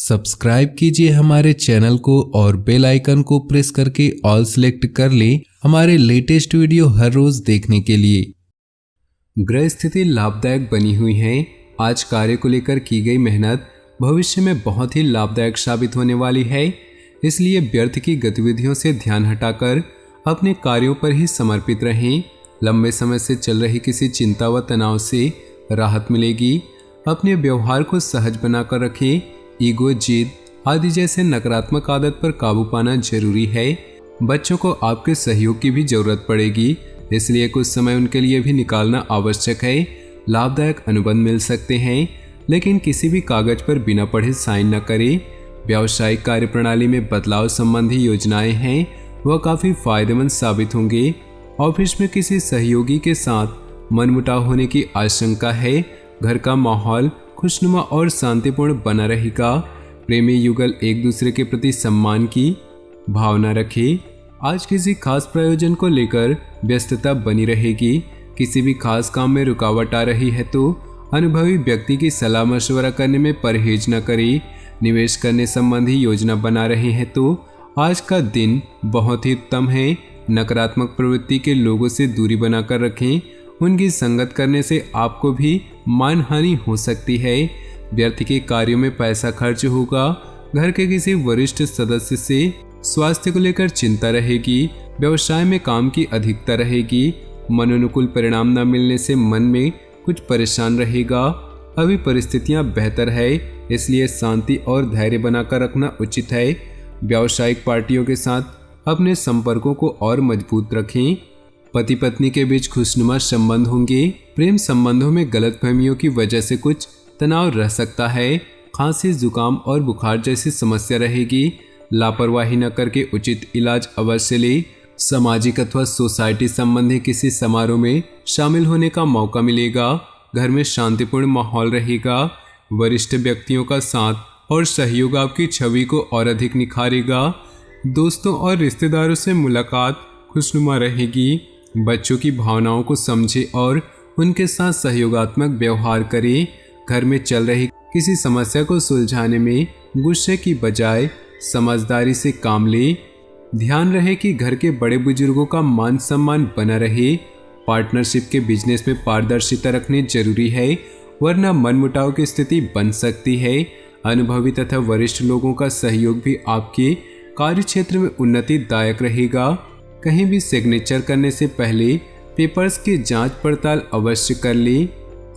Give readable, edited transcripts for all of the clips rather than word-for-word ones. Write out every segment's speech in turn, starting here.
Subscribe कीजिए हमारे channel को और बेल आइकन को प्रेस करके ऑल सेलेक्ट कर लें हमारे लेटेस्ट वीडियो हर रोज देखने के लिए। ग्रह स्थिति लाभदायक बनी हुई है। आज कार्य को लेकर की गई मेहनत भविष्य में बहुत ही लाभदायक साबित होने वाली है, इसलिए व्यर्थ की गतिविधियों से ध्यान हटाकर अपने कार्यों पर ही समर्पित रहें। लंबे समय से चल रही किसी चिंता व तनाव से राहत मिलेगी। अपने व्यवहार को सहज बनाकर रखें। ईगो, जिद आदि जैसे नकारात्मक आदत पर काबू पाना जरूरी है। बच्चों को आपके सहयोग की भी जरूरत पड़ेगी, इसलिए कुछ समय उनके लिए भी निकालना आवश्यक है। लाभदायक अनुबंध मिल सकते हैं, लेकिन किसी भी कागज पर बिना पढ़े साइन न करें। व्यावसायिक कार्यप्रणाली में बदलाव संबंधी योजनाएं हैं, वह काफी फायदेमंद साबित होंगे। ऑफिस में किसी सहयोगी के साथ मनमुटाव होने की आशंका है। घर का माहौल खुशनुमा और शांतिपूर्ण बना रहेगा। प्रेमी युगल एक दूसरे के प्रति सम्मान की भावना रखें। आज किसी खास प्रयोजन को लेकर व्यस्तता बनी रहेगी। किसी भी खास काम में रुकावट आ रही है तो अनुभवी व्यक्ति की सलाह मशवरा करने में परहेज न करें। निवेश करने संबंधी योजना बना रहे हैं तो आज का दिन बहुत ही उत्तम है। नकारात्मक प्रवृत्ति के लोगों से दूरी बनाकर रखें। उनकी संगत करने से आपको भी मानहानि हो सकती है। व्यर्थ के कार्यों में पैसा खर्च होगा। घर के किसी वरिष्ठ सदस्य से स्वास्थ्य को लेकर चिंता रहेगी। व्यवसाय में काम की अधिकता रहेगी। मनोनुकूल परिणाम न मिलने से मन में कुछ परेशान रहेगा। अभी परिस्थितियां बेहतर है, इसलिए शांति और धैर्य बनाकर रखना उचित है। व्यावसायिक पार्टियों के साथ अपने संपर्कों को और मजबूत रखें। पति पत्नी के बीच खुशनुमा संबंध होंगे। प्रेम संबंधों में गलतफहमियों की वजह से कुछ तनाव रह सकता है। खांसी, जुकाम और बुखार जैसी समस्या रहेगी। लापरवाही न करके उचित इलाज अवश्य ले। सामाजिक अथवा सोसाइटी संबंधी किसी समारोह में शामिल होने का मौका मिलेगा। घर में शांतिपूर्ण माहौल रहेगा। वरिष्ठ व्यक्तियों का साथ और सहयोग आपकी छवि को और अधिक निखारेगा। दोस्तों और रिश्तेदारों से मुलाकात खुशनुमा रहेगी। बच्चों की भावनाओं को समझें और उनके साथ सहयोगात्मक व्यवहार करें। घर में चल रही किसी समस्या को सुलझाने में गुस्से की बजाय समझदारी से काम लें। ध्यान रहे कि घर के बड़े बुजुर्गों का मान सम्मान बना रहे। पार्टनरशिप के बिजनेस में पारदर्शिता रखनी जरूरी है, वरना मनमुटाव की स्थिति बन सकती है। अनुभवी तथा वरिष्ठ लोगों का सहयोग भी आपके कार्य क्षेत्र में उन्नतिदायक रहेगा। कहीं भी सिग्नेचर करने से पहले पेपर्स की जांच पड़ताल अवश्य कर लें।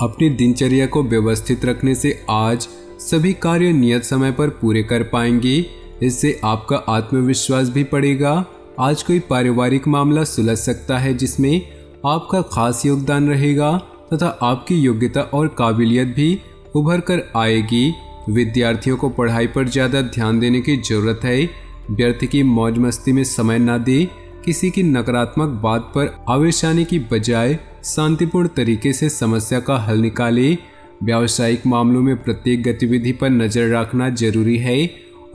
अपनी दिनचर्या को व्यवस्थित रखने से आज सभी कार्य नियत समय पर पूरे कर पाएंगे। इससे आपका आत्मविश्वास भी बढ़ेगा। आज कोई पारिवारिक मामला सुलझ सकता है जिसमें आपका खास योगदान रहेगा तथा आपकी योग्यता और काबिलियत भी उभर कर आएगी। विद्यार्थियों को पढ़ाई पर ज़्यादा ध्यान देने की जरूरत है। व्यर्थ की मौज मस्ती में समय न दे। किसी की नकारात्मक बात पर आवेश आने की बजाय शांतिपूर्ण तरीके से समस्या का हल निकालें। व्यावसायिक मामलों में प्रत्येक गतिविधि पर नजर रखना जरूरी है।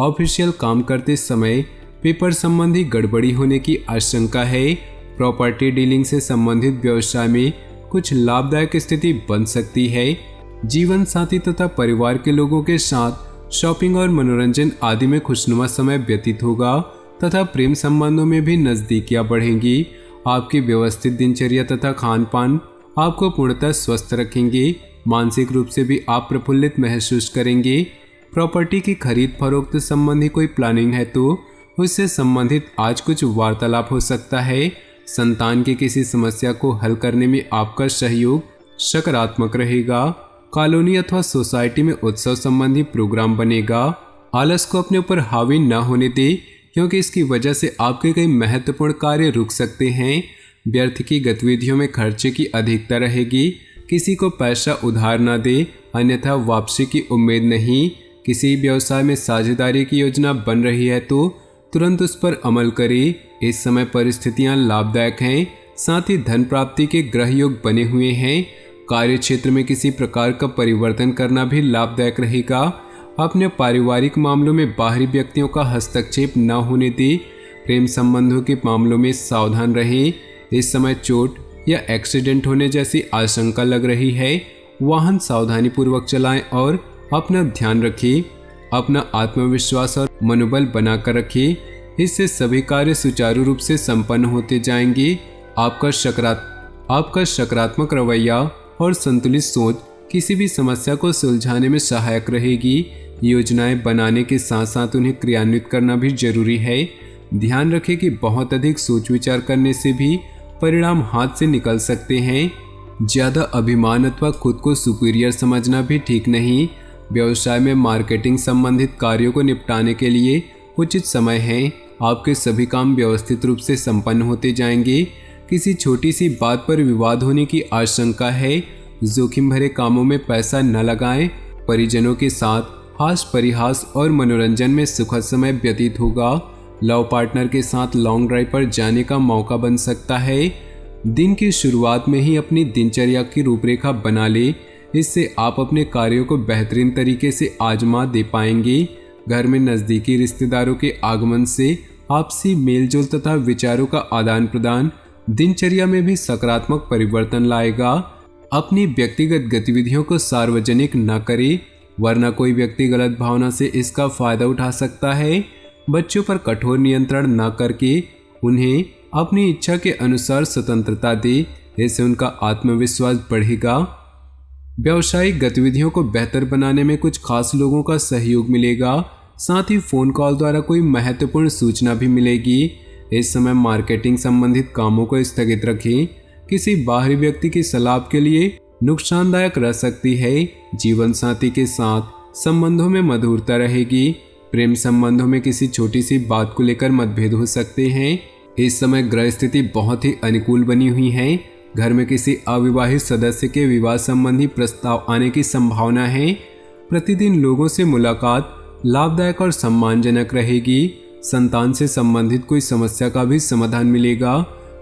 ऑफिशियल काम करते समय पेपर संबंधी गड़बड़ी होने की आशंका है। प्रॉपर्टी डीलिंग से संबंधित व्यवसाय में कुछ लाभदायक स्थिति बन सकती है। जीवन साथी तथा परिवार के लोगों के साथ शॉपिंग और मनोरंजन आदि में खुशनुमा समय व्यतीत होगा तथा प्रेम संबंधों में भी नजदीकियां बढ़ेंगी। आपकी व्यवस्थित दिनचर्या तथा खान पान आपको पूर्णतः स्वस्थ रखेंगे। मानसिक रूप से भी आप प्रफुल्लित महसूस करेंगे। प्रॉपर्टी की खरीद फरोख्त संबंधी कोई प्लानिंग है तो उससे संबंधित आज कुछ वार्तालाप हो सकता है। संतान की किसी समस्या को हल करने में आपका सहयोग सकारात्मक रहेगा। कॉलोनी अथवा सोसाइटी में उत्सव संबंधी प्रोग्राम बनेगा। आलस को अपने ऊपर हावी न होने दे, क्योंकि इसकी वजह से आपके कई महत्वपूर्ण कार्य रुक सकते हैं। व्यर्थ की गतिविधियों में खर्चे की अधिकता रहेगी। किसी को पैसा उधार न दे, अन्यथा वापसी की उम्मीद नहीं। किसी व्यवसाय में साझेदारी की योजना बन रही है तो तुरंत उस पर अमल करें। इस समय परिस्थितियां लाभदायक हैं, साथ ही धन प्राप्ति के ग्रह योग बने हुए हैं। कार्य क्षेत्र में किसी प्रकार का परिवर्तन करना भी लाभदायक रहेगा। अपने पारिवारिक मामलों में बाहरी व्यक्तियों का हस्तक्षेप न होने दें। प्रेम संबंधों के मामलों में सावधान रहें। इस समय चोट या एक्सीडेंट होने जैसी आशंका लग रही है। वाहन सावधानी पूर्वक चलाएं और अपना ध्यान रखें। अपना आत्मविश्वास और मनोबल बनाकर रखें। इससे सभी कार्य सुचारू रूप से संपन्न होते जाएंगे। आपका सकारात्मक रवैया और संतुलित सोच किसी भी समस्या को सुलझाने में सहायक रहेगी। योजनाएं बनाने के साथ साथ उन्हें क्रियान्वित करना भी जरूरी है। ध्यान रखें कि बहुत अधिक सोच विचार करने से भी परिणाम हाथ से निकल सकते हैं। ज़्यादा अभिमान अथवा खुद को सुपीरियर समझना भी ठीक नहीं। व्यवसाय में मार्केटिंग संबंधित कार्यों को निपटाने के लिए उचित समय है। आपके सभी काम व्यवस्थित रूप से संपन्न होते जाएंगे। किसी छोटी सी बात पर विवाद होने की आशंका है। जोखिम भरे कामों में पैसा न लगाएं। परिजनों के साथ हास परिहास और मनोरंजन में सुखद समय व्यतीत होगा। लव पार्टनर के साथ लॉन्ग ड्राइव पर जाने का मौका बन सकता है। दिन की शुरुआत में ही अपनी दिनचर्या की रूपरेखा बना ले। इससे आप अपने कार्यों को बेहतरीन तरीके से आजमा दे पाएंगे। घर में नज़दीकी रिश्तेदारों के आगमन से आपसी मेलजोल तथा विचारों का आदान प्रदान दिनचर्या में भी सकारात्मक परिवर्तन लाएगा। अपनी व्यक्तिगत गतिविधियों को सार्वजनिक न करें, वरना कोई व्यक्ति गलत भावना से इसका फायदा उठा सकता है। बच्चों पर कठोर नियंत्रण न करके उन्हें अपनी इच्छा के अनुसार स्वतंत्रता दे। इससे उनका आत्मविश्वास बढ़ेगा। व्यावसायिक गतिविधियों को बेहतर बनाने में कुछ खास लोगों का सहयोग मिलेगा। साथ ही फोन कॉल द्वारा कोई महत्वपूर्ण सूचना भी मिलेगी। इस समय मार्केटिंग संबंधित कामों को स्थगित रखें। किसी बाहरी व्यक्ति की सलाह के लिए नुकसानदायक रह सकती है। जीवन साथी के साथ संबंधों में मधुरता रहेगी। प्रेम संबंधों में किसी छोटी सी बात को लेकर मतभेद हो सकते हैं। इस समय ग्रह स्थिति बहुत ही अनुकूल बनी हुई है। घर में किसी अविवाहित सदस्य के विवाह संबंधी प्रस्ताव आने की संभावना है। प्रतिदिन लोगों से मुलाकात लाभदायक और सम्मानजनक रहेगी। संतान से संबंधित कोई समस्या का भी समाधान मिलेगा।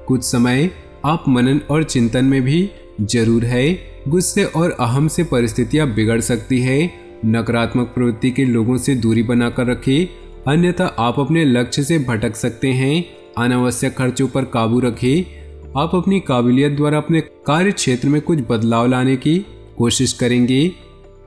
कुछ समय आप मनन और चिंतन में भी जरूर है। गुस्से और अहम से परिस्थितियां बिगड़ सकती है। नकारात्मक प्रवृत्ति के लोगों से दूरी बनाकर रखें, अन्यथा आप अपने लक्ष्य से भटक सकते हैं। अनावश्यक खर्चों पर काबू रखें। आप अपनी काबिलियत द्वारा अपने कार्य क्षेत्र में कुछ बदलाव लाने की कोशिश करेंगे।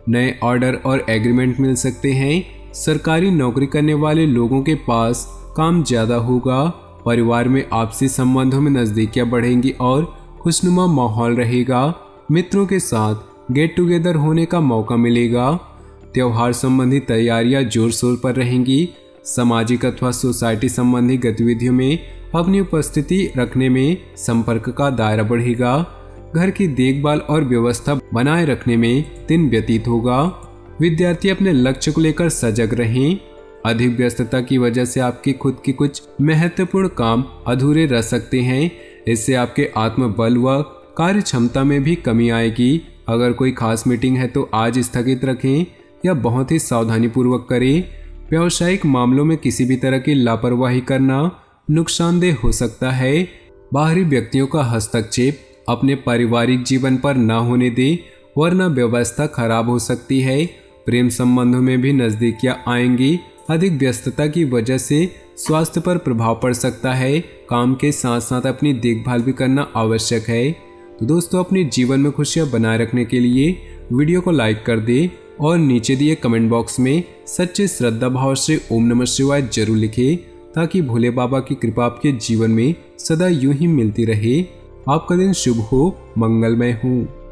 नए ऑर्डर और एग्रीमेंट मिल सकते हैं। सरकारी नौकरी करने वाले लोगों के पास काम ज़्यादा होगा। परिवार में आपसी संबंधों में नज़दीकियां बढ़ेंगी और खुशनुमा माहौल रहेगा। मित्रों के साथ गेट टुगेदर होने का मौका मिलेगा। त्यौहार संबंधी तैयारियां जोर शोर पर रहेंगी। सामाजिक अथवा सोसाइटी संबंधी गतिविधियों में अपनी उपस्थिति रखने में संपर्क का दायरा बढ़ेगा। घर की देखभाल और व्यवस्था बनाए रखने में दिन व्यतीत होगा। विद्यार्थी अपने लक्ष्य को लेकर सजग रहें। अधिक व्यस्तता की वजह से आपके खुद के कुछ महत्वपूर्ण काम अधूरे रह सकते हैं। इससे आपके आत्मबल व कार्य क्षमता में भी कमी आएगी। अगर कोई खास मीटिंग है तो आज स्थगित रखें या बहुत ही सावधानी पूर्वक करें। व्यावसायिक मामलों में किसी भी तरह की लापरवाही करना नुकसानदेह हो सकता है। बाहरी व्यक्तियों का हस्तक्षेप अपने पारिवारिक जीवन पर न होने दें, वरना व्यवस्था खराब हो सकती है। प्रेम संबंधों में भी नजदीकियां आएंगी। अधिक व्यस्तता की वजह से स्वास्थ्य पर प्रभाव पड़ सकता है। काम के साथ साथ अपनी देखभाल भी करना आवश्यक है। तो दोस्तों, अपने जीवन में खुशियां बनाए रखने के लिए वीडियो को लाइक कर दें और नीचे दिए कमेंट बॉक्स में सच्चे श्रद्धा भाव से ओम नमः शिवाय जरूर लिखें, ताकि भोले बाबा की कृपा आपके जीवन में सदा यूं ही मिलती रहे। आपका दिन शुभ हो, मंगलमय हो।